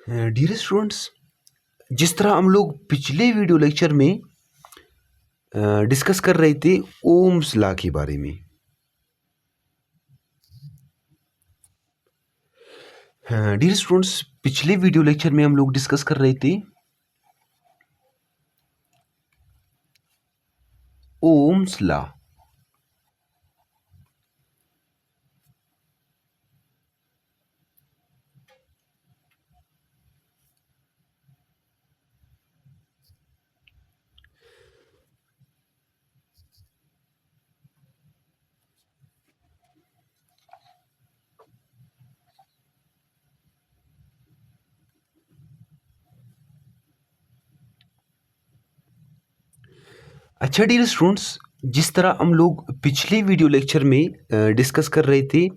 Dear students, जिस तरह हम लोग पिछले वीडियो लेक्चर में डिस्कस कर रहे थे ओम्स लॉ के बारे में। डियर स्टूडेंट्स, पिछले वीडियो लेक्चर में हम लोग डिस्कस कर रहे थे ओम्स लॉ। अच्छा डियर स्टूडेंट्स, जिस तरह हम लोग पिछले वीडियो लेक्चर में डिस्कस कर रहे थे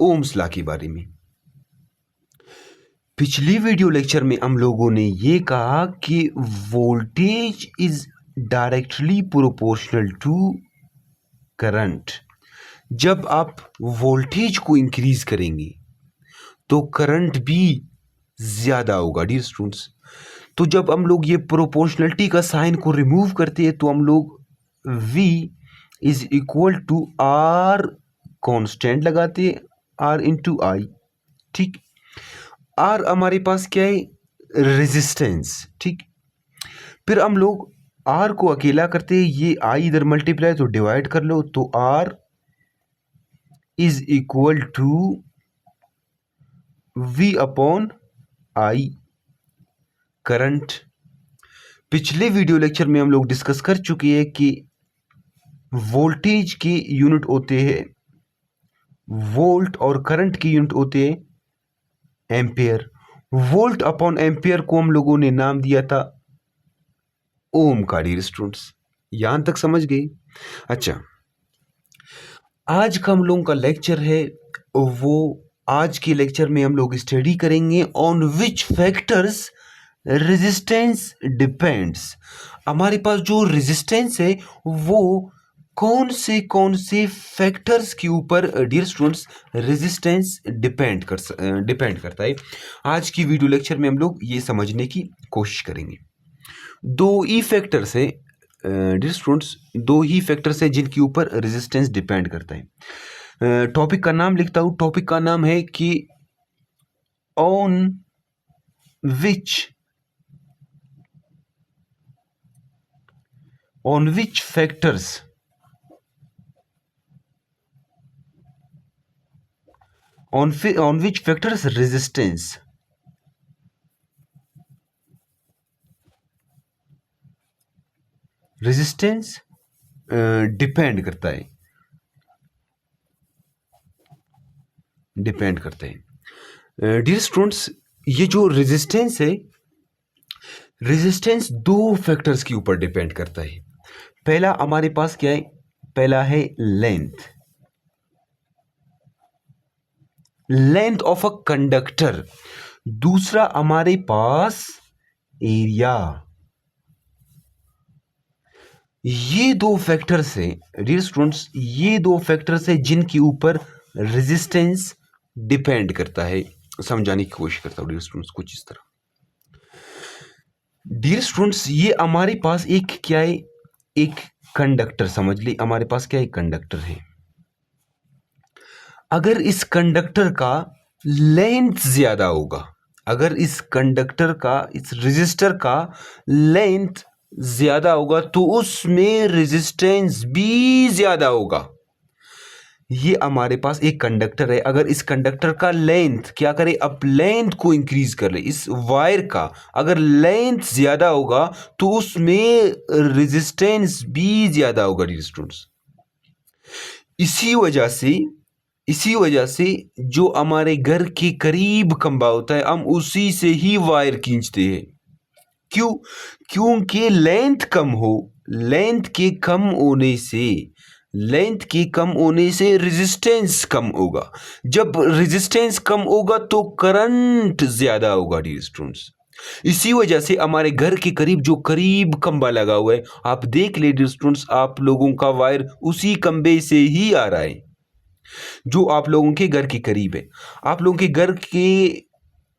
ओम्स लॉ के बारे में। पिछले वीडियो लेक्चर में हम लोगों ने ये कहा कि voltage is directly proportional to current. जब आप वोल्टेज को इंक्रीज करेंगे तो करंट भी ज़्यादा होगा डियर स्टूडेंट्स। तो जब हम लोग ये प्रोपोर्शनलिटी का साइन को रिमूव करते हैं तो हम लोग V is equal to R constant लगाते हैं, R इंटू आई। ठीक, R हमारे पास क्या है? रेजिस्टेंस। ठीक, फिर हम लोग R को अकेला करते हैं, ये I इधर मल्टीप्लाई तो डिवाइड कर लो, तो R is equal to V upon I current. पिछले वीडियो लेक्चर में हम लोग डिस्कस कर चुके हैं कि वोल्टेज के यूनिट होते हैं वोल्ट और करंट की यूनिट होते हैं एम्पियर। वोल्ट अपॉन एम्पियर को हम लोगों ने नाम दिया था ओम का। डियर स्टूडेंट्स, यहां तक समझ गए? अच्छा, आज का हम लोगों का लेक्चर है वो आज के लेक्चर में हम लोग स्टडी करेंगे on which factors resistance depends. हमारे पास जो रेजिस्टेंस है वो कौन से फैक्टर्स के ऊपर डियर स्टूडेंट्स रेजिस्टेंस डिपेंड करता है। आज की वीडियो लेक्चर में हम लोग ये समझने की कोशिश करेंगे। दो ही फैक्टर्स है डियर स्टूडेंट्स, दो ही फैक्टर्स है जिनके ऊपर रेजिस्टेंस डिपेंड करता है। टॉपिक का नाम लिखता हूँ। टॉपिक का नाम है कि on which factors on which factors resistance depend करता है डियर स्टूडेंट्स, ये जो रेजिस्टेंस है, रेजिस्टेंस दो फैक्टर्स के ऊपर डिपेंड करता है। पहला हमारे पास क्या है? पहला है लेंथ ऑफ अ कंडक्टर। दूसरा हमारे पास एरिया। ये दो फैक्टर्स है डियर स्टूडेंट्स, ये दो फैक्टर्स है जिनके ऊपर रेजिस्टेंस डिपेंड करता है। समझाने की कोशिश करता हूँ डियर स्टूडेंट्स कुछ इस तरह। डियर स्टूडेंट्स, ये हमारे पास एक क्या है? एक कंडक्टर समझ ली। हमारे पास क्या है? कंडक्टर है। अगर इस कंडक्टर का लेंथ ज्यादा होगा, अगर इस कंडक्टर का, इस रेजिस्टर का लेंथ ज्यादा होगा तो उसमें रेजिस्टेंस भी ज्यादा होगा। ये हमारे पास एक कंडक्टर है। अगर इस कंडक्टर का लेंथ क्या करे? अब लेंथ को इंक्रीज कर ले। इस वायर का अगर लेंथ ज्यादा होगा तो उसमें रेजिस्टेंस भी ज्यादा होगा डियर स्टूडेंट्स। इसी वजह से जो हमारे घर के करीब खंबा होता है हम उसी से ही वायर खींचते हैं। क्यों? क्योंकि लेंथ कम होने से रेजिस्टेंस कम होगा। जब रेजिस्टेंस कम होगा तो करंट ज्यादा होगा डियर स्टूडेंट्स। इसी वजह से हमारे घर के करीब खंबा लगा हुआ है, आप देख ले डियर स्टूडेंट्स, आप लोगों का वायर उसी खंबे से ही आ रहा है जो आप लोगों के घर के करीब है। आप लोगों के घर के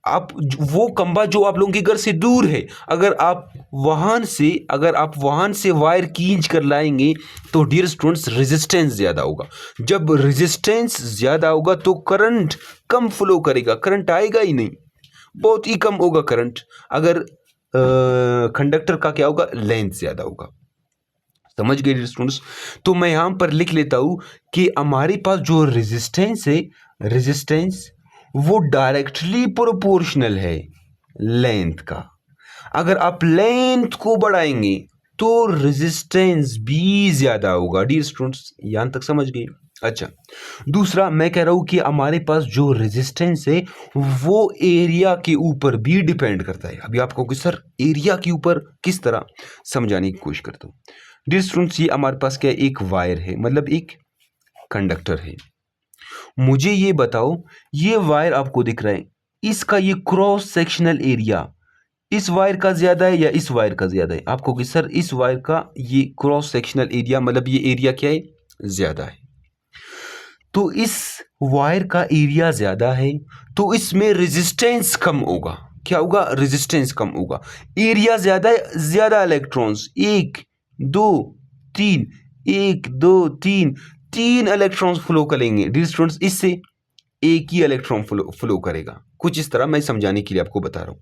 वो खंबा जो आप लोगों के घर से दूर है, अगर आप वाहन से वायर खींच कर लाएंगे तो डियर स्टूडेंट्स रेजिस्टेंस ज़्यादा होगा। जब रेजिस्टेंस ज़्यादा होगा तो करंट कम फ्लो करेगा, करंट आएगा ही नहीं, बहुत ही कम होगा करंट। अगर कंडक्टर का क्या होगा, लेंथ ज़्यादा होगा। समझ गए स्टूडेंट्स? तो मैं यहां पर लिख लेता हूं कि हमारे पास जो रेजिस्टेंस है, रेजिस्टेंस वो डायरेक्टली प्रोपोर्शनल है लेंथ का। अगर आप लेंथ को बढ़ाएंगे तो रेजिस्टेंस भी ज्यादा होगा। डियर स्टूडेंट्स यहां तक समझ गए? अच्छा, दूसरा मैं कह रहा हूं कि हमारे पास जो रेजिस्टेंस है वो एरिया के ऊपर भी डिपेंड करता है। अभी आपको कि सर एरिया के ऊपर किस तरह, समझाने की कोशिश करता हूं। डियर स्टूडेंट्स ये हमारे पास क्या है, एक वायर है, मतलब एक कंडक्टर है। मुझे ये बताओ, ये वायर आपको दिख रहा है, इसका ये क्रॉस सेक्शनल एरिया इस वायर का ज्यादा है या इस वायर का ज्यादा है? आपको कि सर इस वायर का ये क्रॉस सेक्शनल एरिया, मतलब ये एरिया क्या है, ज्यादा है। तो इस वायर का एरिया ज्यादा है तो इसमें रेजिस्टेंस कम होगा। क्या होगा, रेजिस्टेंस कम होगा। एरिया ज्यादा है, ज्यादा इलेक्ट्रॉन्स, एक दो तीन, एक दो तीन, तीन इलेक्ट्रॉन्स फ्लो करेंगे डियर स्टूडेंट्स, इससे एक ही इलेक्ट्रॉन फ्लो करेगा। कुछ इस तरह मैं समझाने के लिए आपको बता रहा हूं।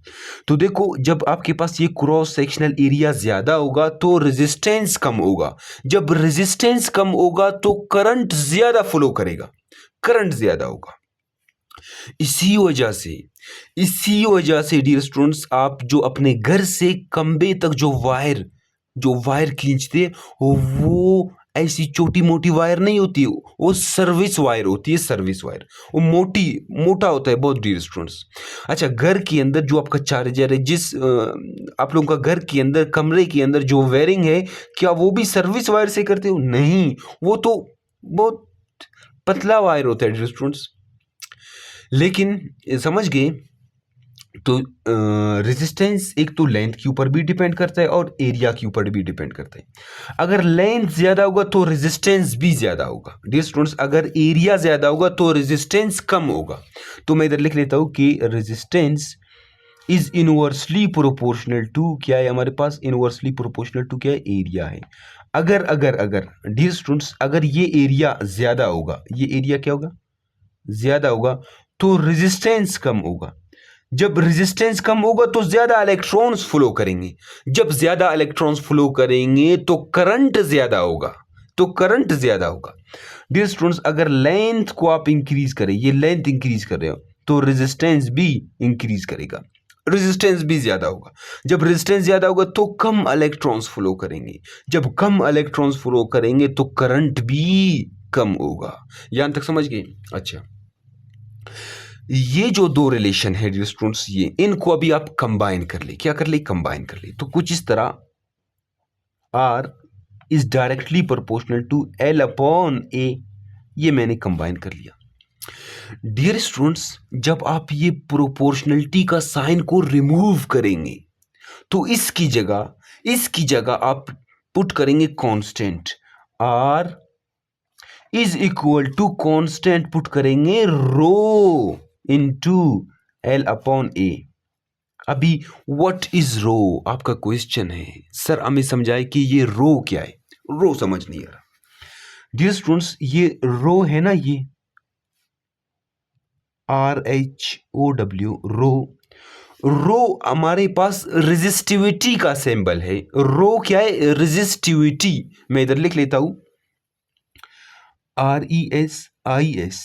तो देखो, जब आपके पास ये क्रॉस सेक्शनल एरिया ज्यादा होगा तो रेजिस्टेंस कम होगा। जब रेजिस्टेंस कम होगा तो करंट ज्यादा फ्लो करेगा, करंट ज्यादा होगा। इसी वजह से डियर स्टूडेंट्स, आप जो अपने घर से खंबे तक जो वायर खींचते वो ऐसी छोटी मोटी वायर नहीं होती, वो सर्विस वायर होती है, सर्विस वायर। वो मोटा होता है बहुत डियर स्टूडेंट्स। अच्छा, घर के अंदर जो आपका चार्जर है, आप लोगों का घर के अंदर, कमरे के अंदर जो वायरिंग है, क्या वो भी सर्विस वायर से करते हो? नहीं, वो तो बहुत पतला वायर होता है डियर स्टूडेंट्स। लेकिन समझ गए? तो रेजिस्टेंस एक तो लेंथ के ऊपर भी डिपेंड करता है और एरिया के ऊपर भी डिपेंड करता है। अगर लेंथ ज्यादा होगा तो रेजिस्टेंस भी ज्यादा होगा। डियर स्टूडेंट्स, अगर एरिया ज्यादा होगा तो रेजिस्टेंस कम होगा। तो मैं इधर लिख लेता हूं कि resistance is inversely proportional to, क्या है हमारे पास, इनवर्सली प्रोपोर्शनल टू क्या है, एरिया है। अगर अगर अगर डियर स्टूडेंट्स, अगर ये एरिया ज्यादा होगा, ये एरिया क्या होगा, ज्यादा होगा, तो रेजिस्टेंस कम होगा। जब रेजिस्टेंस कम होगा तो ज्यादा इलेक्ट्रॉन्स फ्लो करेंगे। जब ज्यादा इलेक्ट्रॉन्स फ्लो करेंगे तो करंट ज्यादा होगा, डियर स्टूडेंट्स, अगर लेंथ को आप इंक्रीज करें, ये लेंथ इंक्रीज कर रहे हो तो रेजिस्टेंस भी इंक्रीज करेगा, रेजिस्टेंस भी ज्यादा होगा। जब रेजिस्टेंस ज्यादा होगा तो कम इलेक्ट्रॉन्स फ्लो करेंगे। जब कम इलेक्ट्रॉन्स फ्लो करेंगे तो करंट भी कम होगा। यहां तक समझ गए? अच्छा, ये जो दो रिलेशन है डियर स्टूडेंट्स, ये इनको अभी आप कंबाइन कर ले। क्या कर ले, कंबाइन कर ले। तो कुछ इस तरह, R is directly proportional to L upon A, ये मैंने कंबाइन कर लिया। डियर स्टूडेंट्स, जब आप ये प्रोपोर्शनलिटी का साइन को रिमूव करेंगे तो इसकी जगह आप पुट करेंगे constant. R is equal to constant put करेंगे rho into L upon A। अभी व्हाट इज रो, आपका क्वेश्चन है, सर हमें समझाए कि ये रो क्या है। रो समझ नहीं आ रहा डियर स्टूडेंट्स। ये रो है ना, ये RHOW, रो हमारे पास रेजिस्टिविटी का सिंबल है। रो क्या है, रेजिस्टिविटी। मैं इधर लिख लेता हूं RESIS।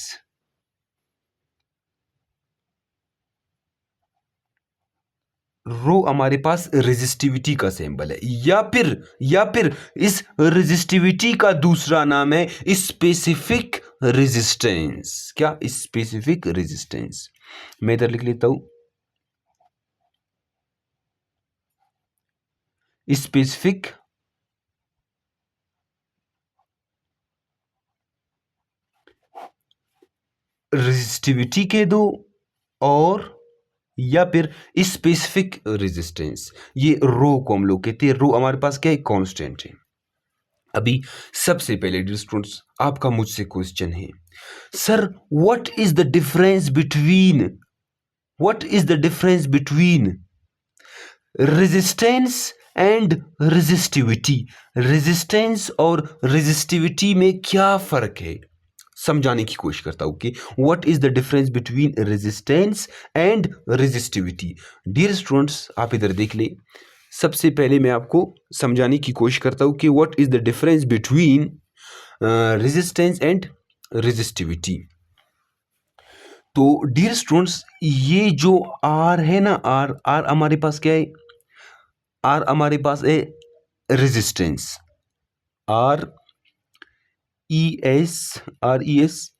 रो हमारे पास रेजिस्टिविटी का सिंबल है, या फिर इस रेजिस्टिविटी का दूसरा नाम है स्पेसिफिक रेजिस्टेंस। क्या, स्पेसिफिक रेजिस्टेंस। मैं इधर लिख लेता हूं स्पेसिफिक रेजिस्टिविटी कह दो, और या फिर स्पेसिफिक रेजिस्टेंस। ये रो को हम लोग कहते हैं। रो हमारे पास क्या है, कांस्टेंट है। अभी सबसे पहले डियर स्टूडेंट्स, आपका मुझसे क्वेश्चन है, sir what is the difference between what is the difference between resistance and resistivity? Resistance और रेजिस्टिविटी में क्या फर्क है, समझाने की कोशिश करता हूं कि what is the difference between resistance and resistivity. Dear students, आप इधर देख ले। सबसे पहले मैं आपको समझाने की कोशिश करता हूं कि what is the difference between resistance and resistivity. तो डियर स्टूडेंट्स, ये जो आर है ना, आर आर हमारे पास क्या है? आर हमारे पास है resistance, R E S, R E S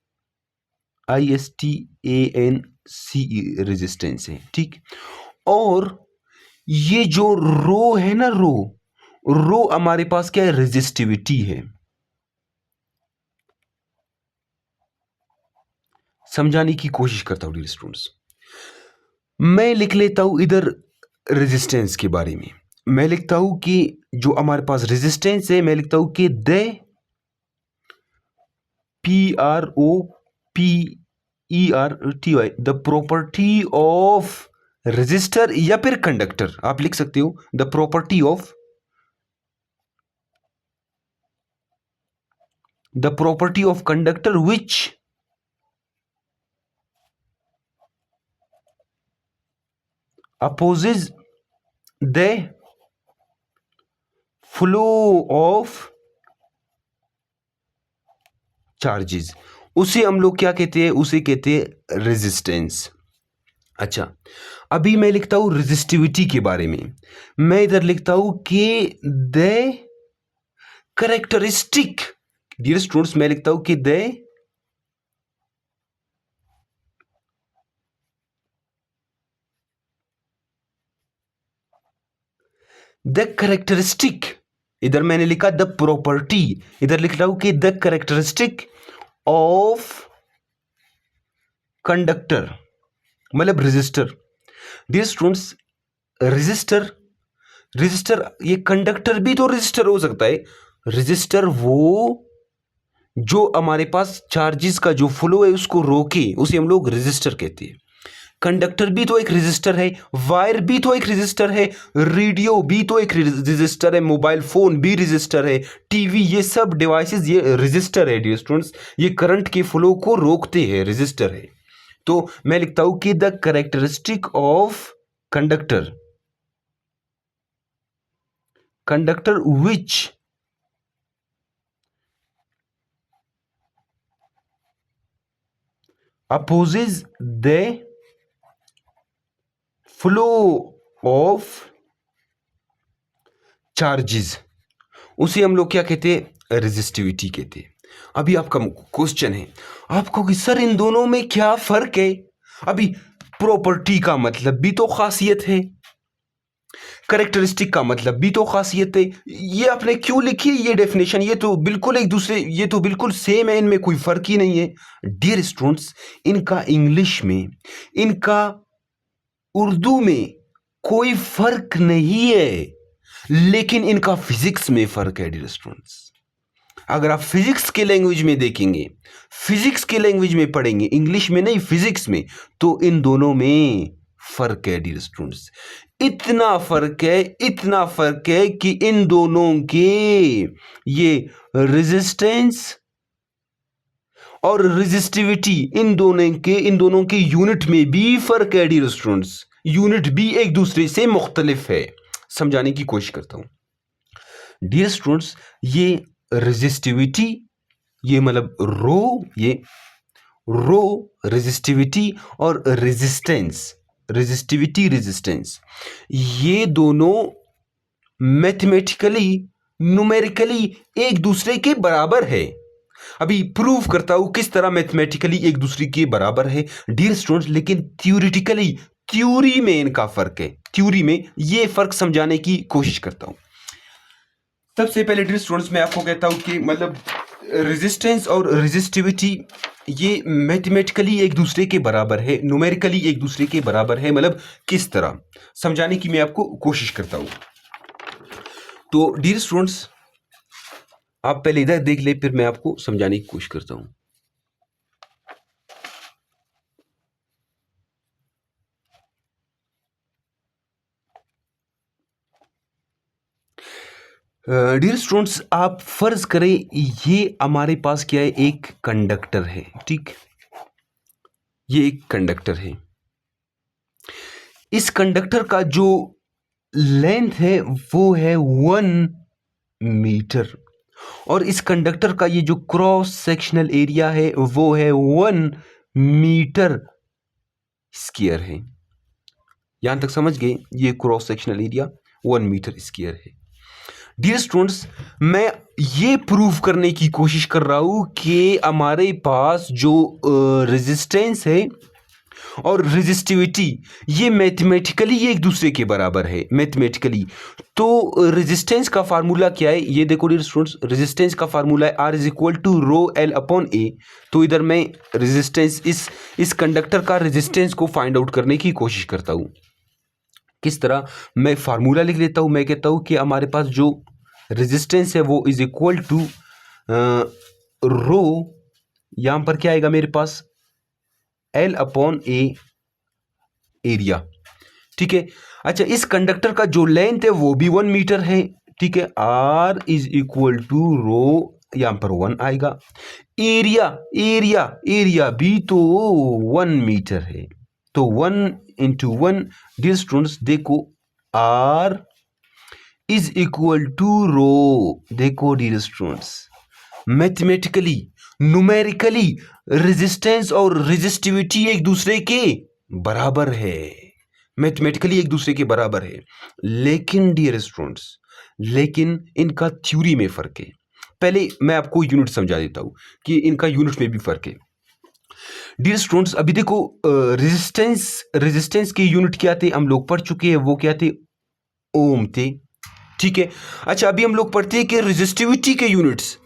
I S T A N C E, resistance है, ठीक। और ये जो रो है ना, रो रो हमारे पास क्या है? रेजिस्टिविटी है। समझाने की कोशिश करता हूं डियर स्टूडेंट्स। मैं लिख लेता हूं इधर रेजिस्टेंस के बारे में। मैं लिखता हूं कि जो हमारे पास रेजिस्टेंस है, मैं लिखता हूं कि the P R O P E R T Y, the property of resistor या फिर कंडक्टर, आप लिख सकते हो the property of, the property of conductor which opposes the flow of charges, उसे हम लोग क्या कहते हैं? उसे कहते हैं रेजिस्टेंस। अच्छा, अभी मैं लिखता हूं रेजिस्टिविटी के बारे में। मैं इधर लिखता हूं कि द करेक्टरिस्टिक, डियर स्टूडेंट्स, मैं लिखता हूं कि द करेक्टरिस्टिक, इधर मैंने लिखा द प्रॉपर्टी, इधर लिख रहा हूं कि द करेक्टरिस्टिक ऑफ कंडक्टर, मतलब resistor. Dear students, resistor, resistor ये कंडक्टर भी तो रेजिस्टर हो सकता है। रेजिस्टर वो जो हमारे पास चार्जेस का जो फ्लो है उसको रोके, उसे हम लोग रेजिस्टर कहते हैं। कंडक्टर भी तो एक रेजिस्टर है, वायर भी तो एक रेजिस्टर है, रेडियो भी तो एक रेजिस्टर है, मोबाइल फोन भी रेजिस्टर है, टीवी, ये सब डिवाइसेस ये रेजिस्टर है डियर स्टूडेंट्स। ये करंट के फ्लो को रोकते हैं, रेजिस्टर है। तो मैं लिखता हूं कि the characteristic of conductor, conductor which opposes the flow of charges, उसे हम लोग क्या कहते हैं? रेजिस्टिविटी कहते हैं। अभी आपका क्वेश्चन है आपको कि सर इन दोनों में क्या फर्क है? अभी प्रॉपर्टी का मतलब भी तो खासियत है, करेक्टरिस्टिक का मतलब भी तो खासियत है। ये आपने क्यों लिखी है ये डेफिनेशन? ये तो बिल्कुल एक दूसरे, ये तो बिल्कुल सेम है, इनमें कोई फर्क ही नहीं है। डियर स्टूडेंट्स, इनका इंग्लिश में, इनका उर्दू में कोई फर्क नहीं है, लेकिन इनका फिजिक्स में फर्क है डियर स्टूडेंट्स। अगर आप फिजिक्स के लैंग्वेज में देखेंगे, फिजिक्स के लैंग्वेज में पढ़ेंगे, इंग्लिश में नहीं फिजिक्स में, तो इन दोनों में फर्क है डियर स्टूडेंट्स। इतना फर्क है, इतना फर्क है कि इन दोनों के ये रेजिस्टेंस और रेजिस्टिविटी, इन दोनों के यूनिट में भी फर्क है डियर स्टूडेंट्स। यूनिट भी एक दूसरे से मुख्तलिफ है। समझाने की कोशिश करता हूं डियर स्टूडेंट्स। ये रेजिस्टिविटी, ये मतलब ये रो रेजिस्टिविटी और रेजिस्टेंस, रेजिस्टिविटी रेजिस्टेंस, ये दोनों मैथमेटिकली, न्यूमेरिकली एक दूसरे के बराबर है। अभी प्रूव करता हूं किस तरह मैथमेटिकली एक दूसरे के बराबर है डियर स्टूडेंट्स, लेकिन थ्योरेटिकली, थ्योरी में इनका फर्क है। थ्योरी में ये फर्क समझाने की कोशिश करता हूं। सबसे पहले डियर स्टूडेंट्स, मैं आपको कहता हूं कि मतलब रेजिस्टेंस और रेजिस्टिविटी ये मैथमेटिकली एक दूसरे के बराबर है, न्यूमेरिकली एक दूसरे के बराबर है। मतलब किस तरह समझाने की मैं आपको कोशिश करता हूं। तो डियर स्टूडेंट्स, आप पहले इधर देख ले, फिर मैं आपको समझाने की कोशिश करता हूं। डियर स्टूडेंट्स, आप फर्ज करें ये हमारे पास क्या है, एक कंडक्टर है। ठीक, ये एक कंडक्टर है। इस कंडक्टर का जो लेंथ है वो है 1 मीटर, और इस कंडक्टर का ये जो क्रॉस सेक्शनल एरिया है वो है 1 मीटर स्क्वायर है। यहां तक समझ गए? ये cross sectional area 1 metre square है। डियर स्टूडेंट्स, मैं ये प्रूव करने की कोशिश कर रहा हूं कि हमारे पास जो रेजिस्टेंस है और रेजिस्टिविटी, ये मैथमेटिकली एक दूसरे के बराबर है। मैथमेटिकली तो रेजिस्टेंस का फार्मूला क्या है, ये देखो डियर स्टूडेंट्स, रेजिस्टेंस का फार्मूला है R is equal to rho L upon A. तो इधर मैं रेजिस्टेंस, इस कंडक्टर का रेजिस्टेंस को फाइंड आउट करने की कोशिश करता हूं। किस तरह? मैं फार्मूला लिख लेता हूं। मैं कहता हूं कि हमारे पास जो रेजिस्टेंस है वो इज इक्वल टू रो, यहां पर क्या आएगा मेरे पास, एल अपॉन ए एरिया। ठीक है। अच्छा, इस कंडक्टर का जो लेंथ है वो भी 1 मीटर है। ठीक है, R इज इक्वल टू रो, यहां पर 1 आएगा। एरिया एरिया एरिया भी तो 1 मीटर है, तो 1 इंटू 1। डियर स्टूडेंट्स देखो, R is equal to rho. देखो dear students, mathematically, numerically resistance और रेजिस्टिविटी एक दूसरे के बराबर है। मैथमेटिकली एक दूसरे के बराबर है, लेकिन डियर स्टूडेंट्स, लेकिन इनका थ्योरी में फर्क है। पहले मैं आपको यूनिट समझा देता हूं कि इनका यूनिट में भी फर्क है। डियर स्टूडेंट्स, अभी देखो, रेजिस्टेंस के यूनिट क्या थे हम लोग पढ़ चुके हैं, वो क्या थे, ओम थे। ठीक है। अच्छा, अभी हम लोग पढ़ते हैं कि रेजिस्टिविटी के यूनिट्स,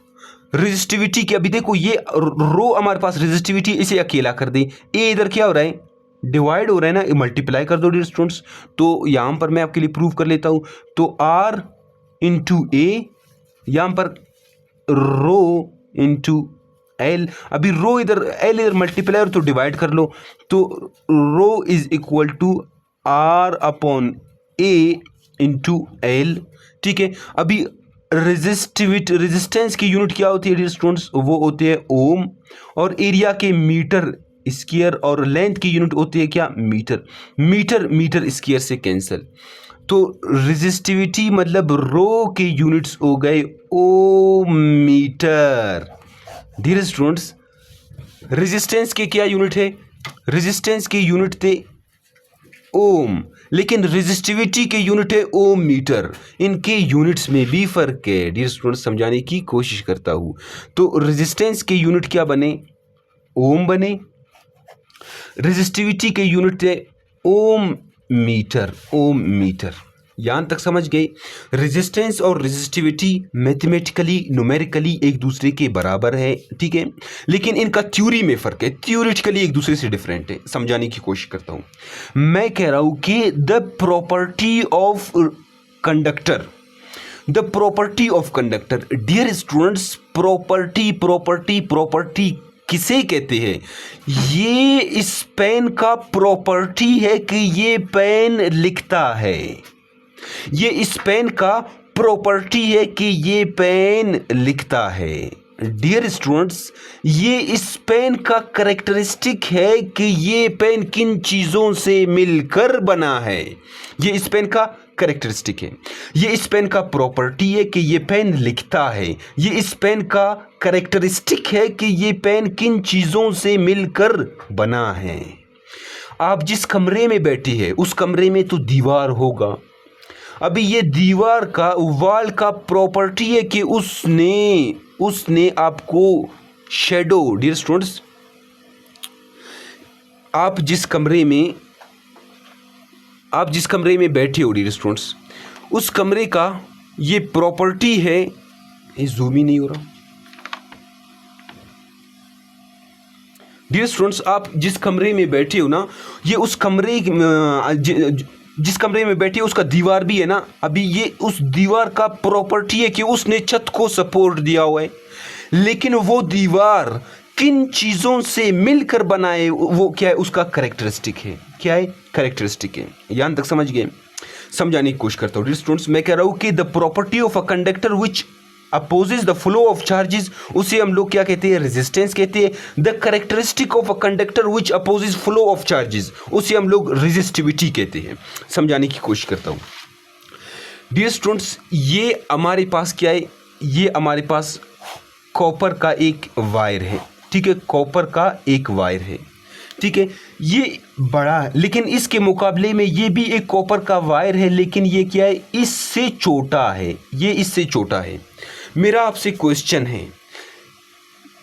रेजिस्टिविटी के, अभी देखो ये रो हमारे पास रेजिस्टिविटी, इसे अकेला कर दे, ए इधर क्या हो रहा है, डिवाइड हो रहा है ना, मल्टीप्लाई कर दो डियर स्टूडेंट्स। तो यहां पर मैं आपके लिए प्रूव कर लेता हूं। तो R इंटू ए, यहां पर रो इंटू एल, अभी रो इधर, एल इधर मल्टीप्लाई और तो डिवाइड कर लो, तो rho is equal to R upon A into L. ठीक है। अभी रेजिस्टेंस की यूनिट क्या होती है डियर स्टूडेंट्स, वो होते हैं ओम, और एरिया के मीटर स्क्वायर, और लेंथ की यूनिट होती है क्या, मीटर। मीटर मीटर स्क्वायर से कैंसिल, तो रेजिस्टिविटी मतलब रो के यूनिट्स हो गए ओम मीटर। डियर स्टूडेंट्स, रेजिस्टेंस के क्या यूनिट है, रेजिस्टेंस के यूनिट थे ओम, लेकिन रेजिस्टिविटी के यूनिट है ओम मीटर। इनके यूनिट्स में भी फर्क है। डियर स्टूडेंट्स, समझाने की कोशिश करता हूं। तो रेजिस्टेंस के यूनिट क्या बने, ओम बने। रेजिस्टिविटी के यूनिट है ओम मीटर, ओम मीटर। यहां तक समझ गए? रेजिस्टेंस और रेजिस्टिविटी मैथमेटिकली, न्यूमेरिकली एक दूसरे के बराबर है। ठीक है, लेकिन इनका थ्योरी में फर्क है, थ्योरेटिकली एक दूसरे से डिफरेंट है। समझाने की कोशिश करता हूं। मैं कह रहा हूं कि the property of conductor, the property of conductor, dear students, property property property किसे कहते हैं? ये इस पेन का प्रॉपर्टी है कि ये पेन लिखता है। ये इस पेन का प्रॉपर्टी है कि ये पेन लिखता है। डियर स्टूडेंट्स, ये इस पेन का करेक्टरिस्टिक है कि ये पेन किन चीज़ों से मिलकर बना है। ये इस पेन का करेक्टरिस्टिक है, ये इस पेन का प्रॉपर्टी है कि ये पेन लिखता है। ये इस पेन का करेक्टरिस्टिक है कि ये पेन किन चीज़ों से मिलकर बना है। आप जिस कमरे में बैठे हैं उस कमरे में तो दीवार होगा। अभी ये दीवार का, वॉल का प्रॉपर्टी है कि उसने आपको शेडो, डियर स्टूडेंट्स, आप जिस कमरे में बैठे हो डियर स्टूडेंट्स, उस कमरे का ये प्रॉपर्टी है, ये जूम ही नहीं हो रहा। डियर स्टूडेंट्स, आप जिस कमरे में बैठे हो ना, ये उस कमरे जिस कमरे में बैठे उसका दीवार भी है ना, अभी ये उस दीवार का प्रॉपर्टी है कि उसने छत को सपोर्ट दिया हुआ है। लेकिन वो दीवार किन चीज़ों से मिलकर बनाए, वो क्या है, उसका करेक्टरिस्टिक है। क्या है? करेक्टरिस्टिक है। यहां तक समझ गए? समझाने की कोशिश करता हूँ। डियर स्टूडेंट्स, मैं कह रहा हूँ कि the property of a conductor which opposes the flow of charges, उसे हम लोग क्या कहते हैं? रेजिस्टेंस कहते हैं। The characteristic of a conductor which opposes flow of charges, उसे हम लोग रेजिस्टिविटी कहते हैं। समझाने की कोशिश करता हूँ। डियर स्टूडेंट्स, ये हमारे पास क्या है? ये हमारे पास कॉपर का एक वायर है, ठीक है, कॉपर का एक वायर है, ठीक है। ये बड़ा है, लेकिन इसके मुकाबले में ये भी एक कॉपर का वायर है, लेकिन ये क्या है? इससे छोटा है, ये इससे छोटा है। मेरा आपसे क्वेश्चन है,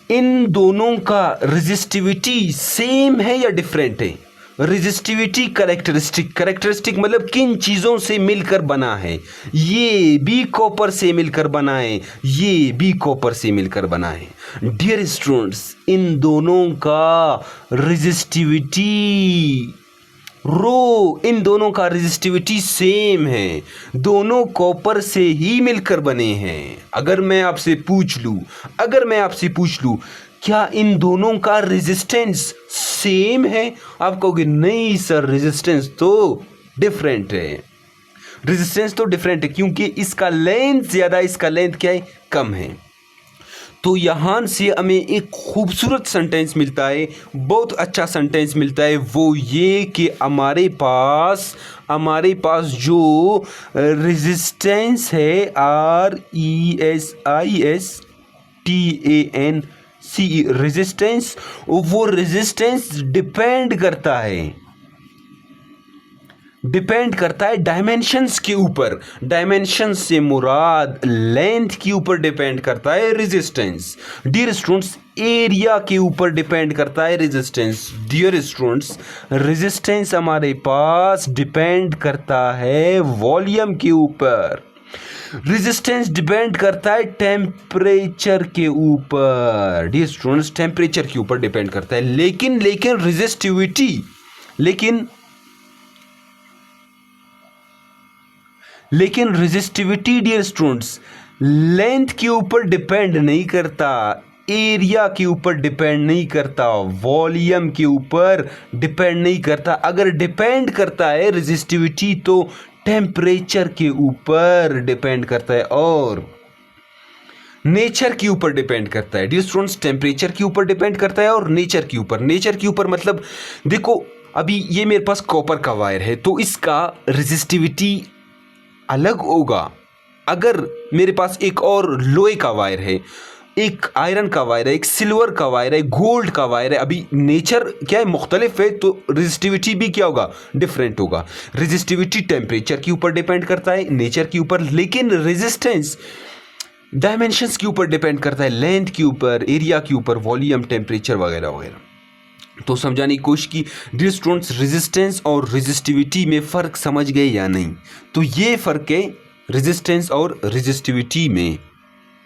इन दोनों का रेजिस्टिविटी सेम है या डिफरेंट है? रेजिस्टिविटी कैरेक्टरिस्टिक मतलब किन चीज़ों से मिलकर बना है? ये भी कॉपर से मिलकर बना है, ये भी कॉपर से मिलकर बना है। डियर स्टूडेंट्स, इन दोनों का रेजिस्टिविटी इन दोनों का रेजिस्टिविटी सेम है, दोनों कॉपर से ही मिलकर बने हैं। अगर मैं आपसे पूछ लूं क्या इन दोनों का रेजिस्टेंस सेम है? आप कहोगे नहीं सर, रेजिस्टेंस तो डिफरेंट है। क्योंकि इसका लेंथ ज़्यादा, इसका लेंथ क्या है? कम है। तो यहाँ से हमें एक खूबसूरत सेंटेंस मिलता है, बहुत अच्छा सेंटेंस मिलता है, वो ये कि हमारे पास जो रेजिस्टेंस है, RESISTANCE रेजिस्टेंस, वो रेजिस्टेंस डिपेंड करता है डायमेंशंस के ऊपर। डायमेंशंस से मुराद लेंथ के ऊपर डिपेंड करता है रेजिस्टेंस। डियर स्टूडेंट्स, एरिया के ऊपर डिपेंड करता है रेजिस्टेंस। डियर स्टूडेंट्स, रेजिस्टेंस हमारे पास डिपेंड करता है वॉल्यूम के ऊपर। रेजिस्टेंस डिपेंड करता है टेम्परेचर के ऊपर। डियर स्टूडेंट्स, टेम्परेचर के ऊपर डिपेंड करता है, लेकिन रेजिस्टिविटी डियर स्टूडेंट्स लेंथ के ऊपर डिपेंड नहीं करता, एरिया के ऊपर डिपेंड नहीं करता, वॉल्यूम के ऊपर डिपेंड नहीं करता। अगर डिपेंड करता है रेजिस्टिविटी तो टेम्परेचर के ऊपर डिपेंड करता है और नेचर के ऊपर डिपेंड करता है। डियर स्टूडेंट्स, टेम्परेचर के ऊपर डिपेंड करता है और नेचर के ऊपर मतलब देखो, अभी ये मेरे पास कॉपर का वायर है तो इसका रेजिस्टिविटी अलग होगा। अगर मेरे पास एक और लोहे का वायर है, एक आयरन का वायर है, एक सिल्वर का वायर है, गोल्ड का वायर है, अभी नेचर क्या है? मुख्तलिफ है, तो रेजिस्टिविटी भी क्या होगा? डिफरेंट होगा। रेजिस्टिविटी टेम्परेचर के ऊपर डिपेंड करता है, नेचर के ऊपर, लेकिन रेजिस्टेंस डायमेंशंस के ऊपर डिपेंड करता है, लेंथ के ऊपर, एरिया के ऊपर, वॉल्यूम, टेम्परेचर वगैरह वगैरह। तो समझाने की कोशिश की। डियर स्टूडेंट्स, रेजिस्टेंस और रेजिस्टिविटी में फ़र्क समझ गए या नहीं? तो ये फ़र्क है रेजिस्टेंस और रेजिस्टिविटी में।